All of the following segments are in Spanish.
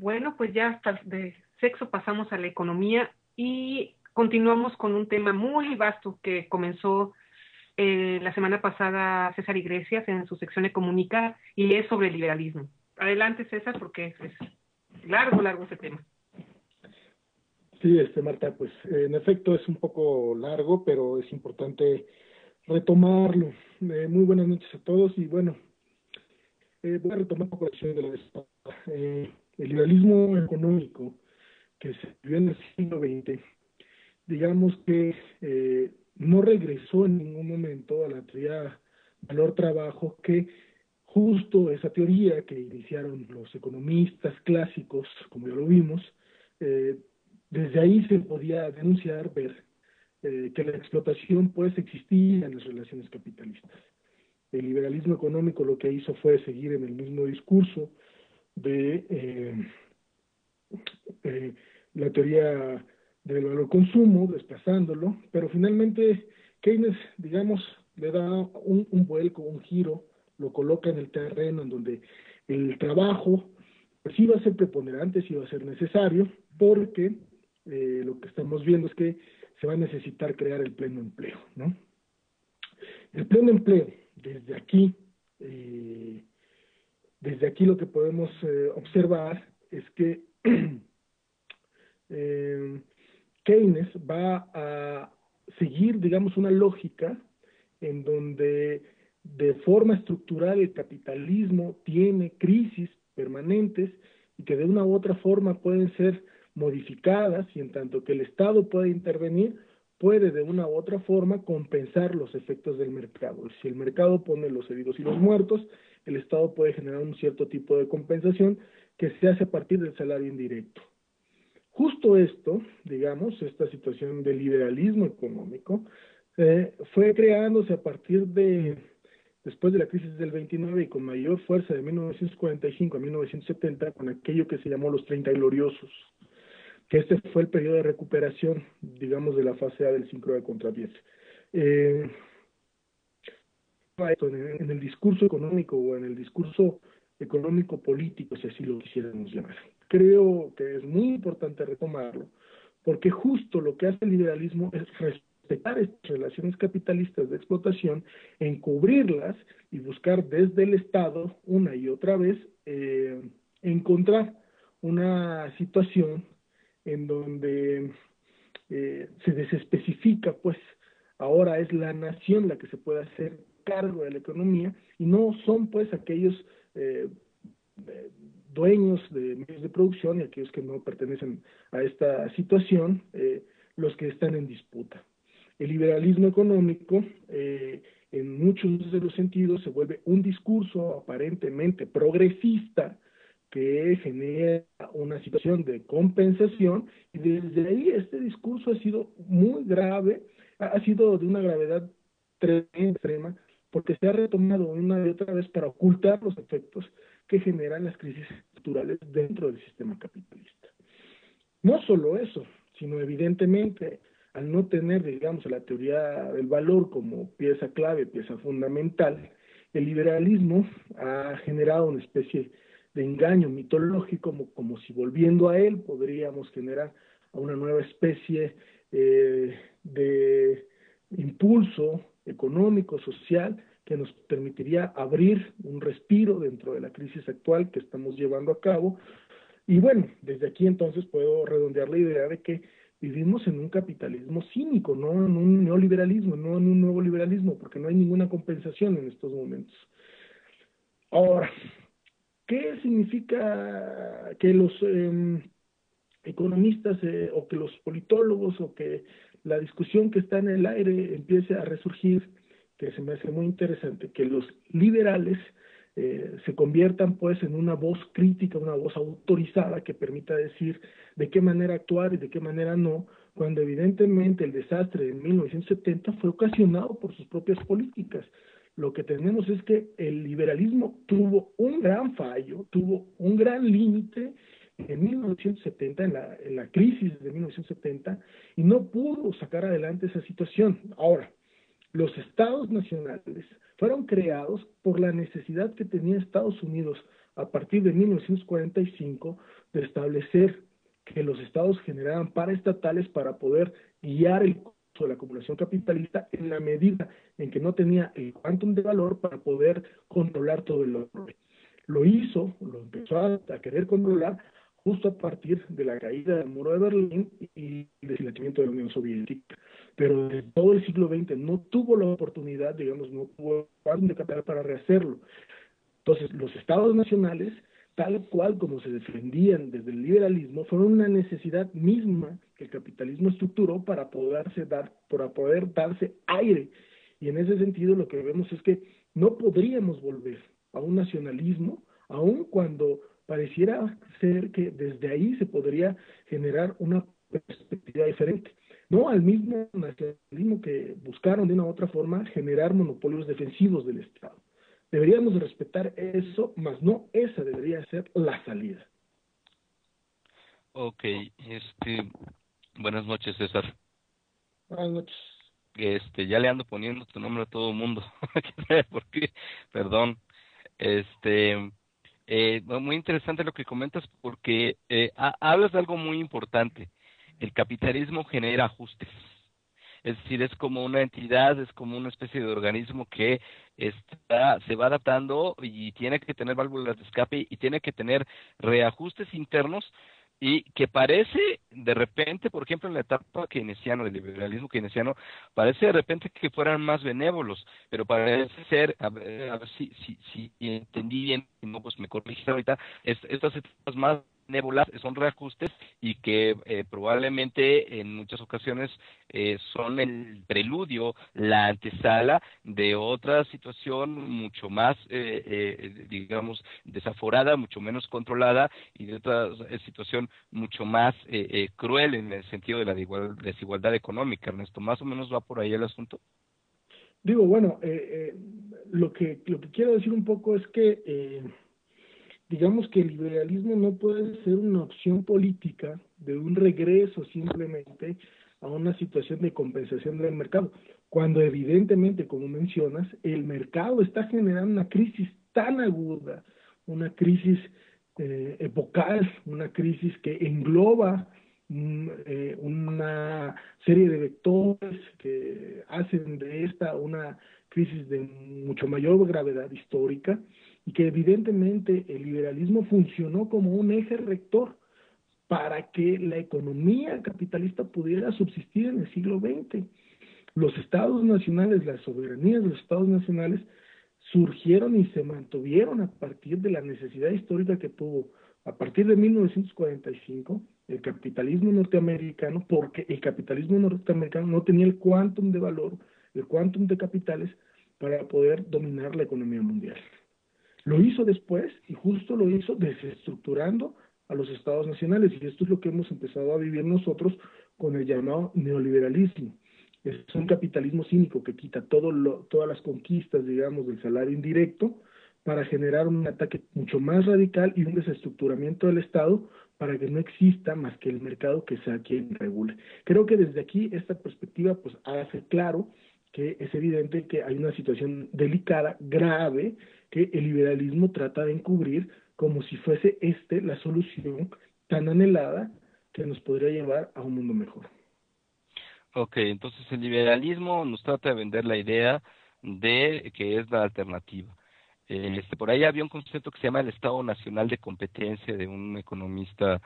Bueno, pues ya hasta de sexo pasamos a la economía y continuamos con un tema muy vasto que comenzó la semana pasada César Iglesias en su sección de Comunica y es sobre el liberalismo. Adelante, César, porque es largo ese tema. Sí, Marta, pues en efecto es un poco largo, pero es importante retomarlo. Muy buenas noches a todos y bueno, voy a retomar un poco la acción de la vez pasada. El liberalismo económico que se vivió en el siglo XX, digamos que no regresó en ningún momento a la teoría valor-trabajo, que justo esa teoría que iniciaron los economistas clásicos, como ya lo vimos, eh, desde ahí se podía denunciar, ver que la explotación puede existir en las relaciones capitalistas. El liberalismo económico lo que hizo fue seguir en el mismo discurso de eh, la teoría del valor consumo, desplazándolo, pero finalmente Keynes, digamos, le da un vuelco, un giro, lo coloca en el terreno en donde el trabajo pues sí va a ser preponderante, sí va a ser necesario, porque lo que estamos viendo es que se va a necesitar crear el pleno empleo, ¿no? El pleno empleo, eh, desde aquí lo que podemos observar es que eh, Keynes va a seguir, digamos, una lógica en donde de forma estructural el capitalismo tiene crisis permanentes y que de una u otra forma pueden ser modificadas y en tanto que el Estado puede intervenir, puede de una u otra forma compensar los efectos del mercado. Si el mercado pone los heridos y los muertos, el Estado puede generar un cierto tipo de compensación que se hace a partir del salario indirecto. Justo esto, digamos, esta situación de liberalismo económico, fue creándose a partir después de la crisis del 29 y con mayor fuerza de 1945 a 1970, con aquello que se llamó los 30 gloriosos, que este fue el periodo de recuperación, digamos, de la fase A del ciclo de contrapiés. Eh, en el discurso económico o en el discurso económico político, si así lo quisiéramos llamar. Creo que es muy importante retomarlo, porque justo lo que hace el liberalismo es respetar estas relaciones capitalistas de explotación, encubrirlas y buscar desde el Estado una y otra vez encontrar una situación en donde se desespecifica, pues ahora es la nación la que se puede hacer cargo de la economía y no son pues aquellos eh, dueños de medios de producción y aquellos que no pertenecen a esta situación los que están en disputa. El liberalismo económico en muchos de los sentidos se vuelve un discurso aparentemente progresista que genera una situación de compensación y desde ahí este discurso ha sido muy grave, ha sido de una gravedad extrema, porque se ha retomado una y otra vez para ocultar los efectos que generan las crisis estructurales dentro del sistema capitalista. No solo eso, sino evidentemente al no tener, digamos, la teoría del valor como pieza clave, pieza fundamental, el liberalismo ha generado una especie de engaño mitológico, como si volviendo a él podríamos generar a una nueva especie de impulso económico, social, que nos permitiría abrir un respiro dentro de la crisis actual que estamos llevando a cabo. Y bueno, desde aquí entonces puedo redondear la idea de que vivimos en un capitalismo cínico, no en un neoliberalismo, no en un nuevo liberalismo, porque no hay ninguna compensación en estos momentos. Ahora, ¿qué significa que los economistas o que los politólogos o que la discusión que está en el aire empiece a resurgir, que se me hace muy interesante, que los liberales se conviertan pues en una voz crítica, una voz autorizada que permita decir de qué manera actuar y de qué manera no, cuando evidentemente el desastre de 1970 fue ocasionado por sus propias políticas? Lo que tenemos es que el liberalismo tuvo un gran fallo, tuvo un gran límite en 1970, en la crisis de 1970, y no pudo sacar adelante esa situación. Ahora, los estados nacionales fueron creados por la necesidad que tenía Estados Unidos a partir de 1945 de establecer que los estados generaran paraestatales para poder guiar el curso de la acumulación capitalista en la medida en que no tenía el quantum de valor para poder controlar todo el orden. Lo hizo, lo empezó a querer controlar justo a partir de la caída del muro de Berlín y el deshilachamiento de la Unión Soviética. Pero de todo el siglo XX no tuvo la oportunidad, digamos, no tuvo quantum de capital para rehacerlo. Entonces, los estados nacionales, tal cual como se defendían desde el liberalismo, fueron una necesidad misma que el capitalismo estructuró para poder darse aire. Y en ese sentido lo que vemos es que no podríamos volver a un nacionalismo, aun cuando pareciera ser que desde ahí se podría generar una perspectiva diferente. No al mismo nacionalismo que buscaron de una u otra forma generar monopolios defensivos del Estado. Deberíamos respetar eso, más no esa debería ser la salida. Ok, buenas noches, César. Buenas noches. Ya le ando poniendo tu nombre a todo el mundo. ¿Por qué? Perdón. Muy interesante lo que comentas porque hablas de algo muy importante. El capitalismo genera ajustes. Es decir, es como una entidad, es como una especie de organismo que se va adaptando y tiene que tener válvulas de escape y tiene que tener reajustes internos y que parece de repente, por ejemplo, en la etapa keynesiana, del liberalismo keynesiano, parece de repente que fueran más benévolos, pero parece ser, a ver si entendí bien, si no, pues me corriges ahorita, estas etapas más benévolas son reajustes y que probablemente en muchas ocasiones son el preludio, la antesala de otra situación mucho más, digamos, desaforada, mucho menos controlada y de otra situación mucho más cruel en el sentido de la desigualdad económica. Ernesto, ¿más o menos va por ahí el asunto? Digo, bueno, lo que quiero decir un poco es que digamos que el liberalismo no puede ser una opción política de un regreso simplemente a una situación de compensación del mercado, cuando evidentemente, como mencionas, el mercado está generando una crisis tan aguda, una crisis epocal, una crisis que engloba una serie de vectores que hacen de esta una crisis de mucho mayor gravedad histórica, y que evidentemente el liberalismo funcionó como un eje rector para que la economía capitalista pudiera subsistir en el siglo XX. Los estados nacionales, las soberanías de los estados nacionales surgieron y se mantuvieron a partir de la necesidad histórica que tuvo a partir de 1945 el capitalismo norteamericano, porque el capitalismo norteamericano no tenía el quantum de valor, el quantum de capitales para poder dominar la economía mundial. Lo hizo después y justo lo hizo desestructurando a los estados nacionales, y esto es lo que hemos empezado a vivir nosotros con el llamado neoliberalismo. Es un capitalismo cínico que quita todas las conquistas, digamos, del salario indirecto para generar un ataque mucho más radical y un desestructuramiento del Estado para que no exista más que el mercado que sea quien regule. Creo que desde aquí esta perspectiva pues hace claro que es evidente que hay una situación delicada, grave, que el liberalismo trata de encubrir como si fuese la solución tan anhelada que nos podría llevar a un mundo mejor. Ok, entonces el liberalismo nos trata de vender la idea de que es la alternativa. Por ahí había un concepto que se llama el Estado Nacional de Competencia de un economista,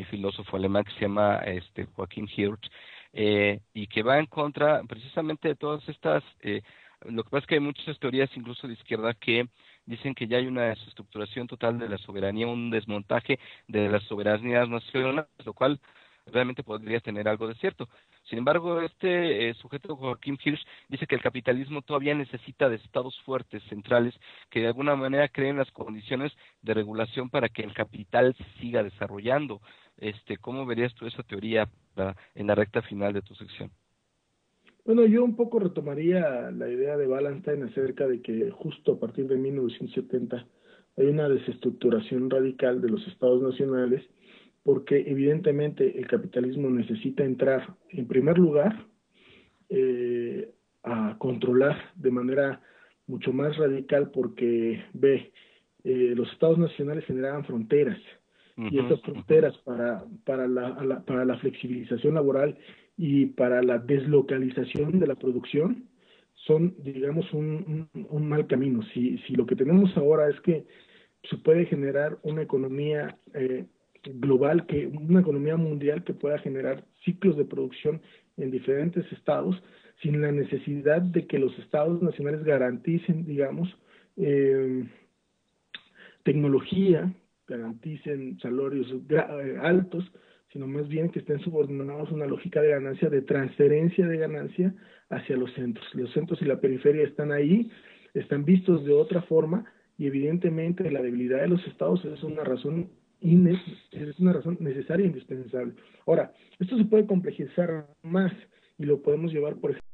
filósofo alemán que se llama Joachim Hirsch, y que va en contra precisamente de todas estas. Lo que pasa es que hay muchas teorías, incluso de izquierda, que dicen que ya hay una desestructuración total de la soberanía, un desmontaje de las soberanías nacionales, lo cual realmente podría tener algo de cierto. Sin embargo, sujeto, Joachim Hirsch, dice que el capitalismo todavía necesita de estados fuertes, centrales, que de alguna manera creen las condiciones de regulación para que el capital se siga desarrollando. ¿Cómo verías tú esa teoría en la recta final de tu sección? Bueno, yo un poco retomaría la idea de Wallenstein acerca de que justo a partir de 1970 hay una desestructuración radical de los estados nacionales, porque evidentemente el capitalismo necesita entrar, en primer lugar, a controlar de manera mucho más radical porque los estados nacionales generaban fronteras, y estas fronteras para la flexibilización laboral y para la deslocalización de la producción son, digamos, un mal camino. Si lo que tenemos ahora es que se puede generar una economía global, una economía mundial que pueda generar ciclos de producción en diferentes estados, sin la necesidad de que los estados nacionales garanticen, digamos, tecnología, garanticen salarios altos, sino más bien que estén subordinados a una lógica de ganancia, de transferencia de ganancia hacia los centros. Los centros y la periferia están ahí, están vistos de otra forma, y evidentemente la debilidad de los estados es una razón necesaria e indispensable. Ahora, esto se puede complejizar más y lo podemos llevar, por ejemplo,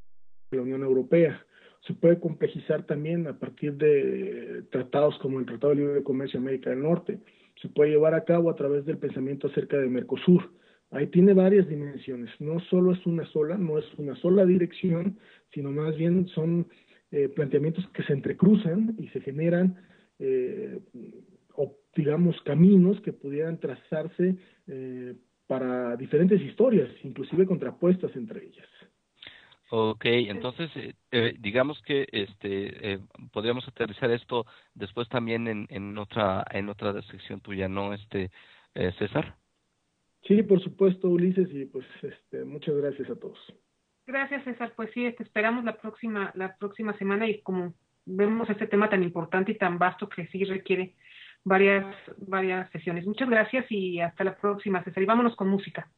a la Unión Europea. Se puede complejizar también a partir de tratados como el Tratado de Libre Comercio de América del Norte. Se puede llevar a cabo a través del pensamiento acerca de Mercosur. Ahí tiene varias dimensiones. No solo es una sola, no es una sola dirección, sino más bien son planteamientos que se entrecruzan y se generan o digamos caminos que pudieran trazarse para diferentes historias, inclusive contrapuestas entre ellas. Okay, entonces digamos que podríamos aterrizar esto después también en otra sección tuya, ¿no, César? Sí, por supuesto, Ulises, y pues muchas gracias a todos. Gracias, César. Pues sí, te esperamos la próxima semana, y como vemos este tema tan importante y tan vasto que sí requiere varias sesiones. Muchas gracias y hasta la próxima, César. Y vámonos con música.